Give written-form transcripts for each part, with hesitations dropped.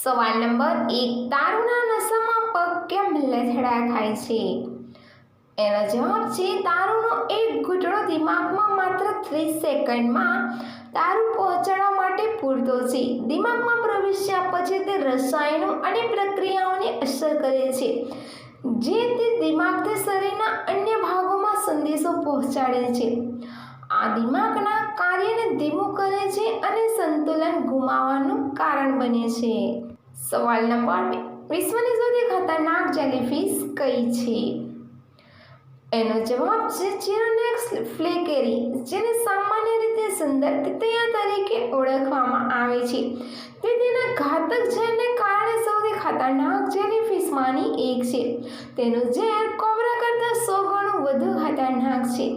સવાલ નંબર 1, દારૂના નશામાં પગ કેમ લથડા ખાય છે? એનો જવાબ છે દારૂનો એક ઘૂંટડો દિમાગમાં માત્ર 30 સેકન્ડમાં દારૂ પહોંચાડવા માટે પૂરતો છે. દિમાગમાં પ્રવેશ્યા પછી તે રસાયણો અને પ્રક્રિયાઓને અસર કરે છે જે તે દિમાગથી શરીરના અન્ય ભાગોમાં સંદેશો પહોંચાડે છે. આ દિમાગના કાર્યને ધીમું કરે છે અને સંતુલન ગુમાવવાનું કારણ બને છે. સવાલ નંબર 2, વિશ્વની સૌથી ખતરનાક જેલીફિશ કઈ છે? એનો જવાબ છે ચિરોનેક્સ ફ્લેકેરી, જેને સામાન્ય રીતે સુંદર તિતૈયા તરીકે ઓળખવામાં આવે છે. તે તેના ઘાતક ઝેરને કારણે સૌથી ખતરનાક જેલીફિશમાંની એક છે. તેનું ઝેર કોબરા કરતાં 100 ગણું વધુ ખતરનાક છે.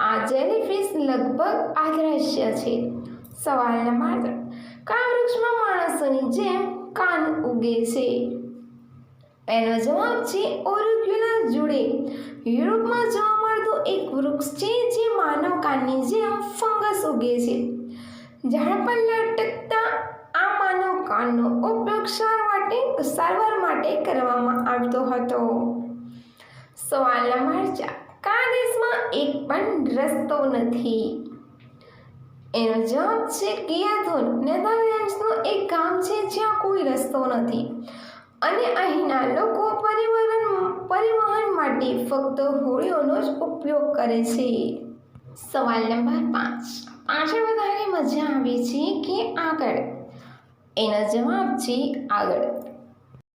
આ જેલીફિશ લગભગ અદ્રશ્ય છે. સવાલ નંબર 3, કયા વૃક્ષમાં માણસોની જેમ કાન ઉગે છે? એનો જવાબ છે ઓરિક્યુલર જુડે. યુરોપમાં જોવા મળતું એક વૃક્ષ છે જે માનવ કાનની જેમ ફંગસ ઉગે છે. ઝાડ પર લટકતા આ માનવ કાનનો ઉપયોગ સારવાર માટે કરવામાં આવતો હતો. સવાલ નંબર 4, કયા દેશમાં એક પણ રસ્તો નથી? એનો જવાબ છે કિયાથોન. નેધરલેન્ડ્સનું એક ગામ છે જ્યાં કોઈ રસ્તો નથી અને અહીંના લોકો પરિવહન માટે ફક્ત હોડીઓનો જ ઉપયોગ કરે છે. સવાલ નંબર 5, પાછળ વધારે મજા આવે છે કે આગળ? એનો જવાબ છે આગળ.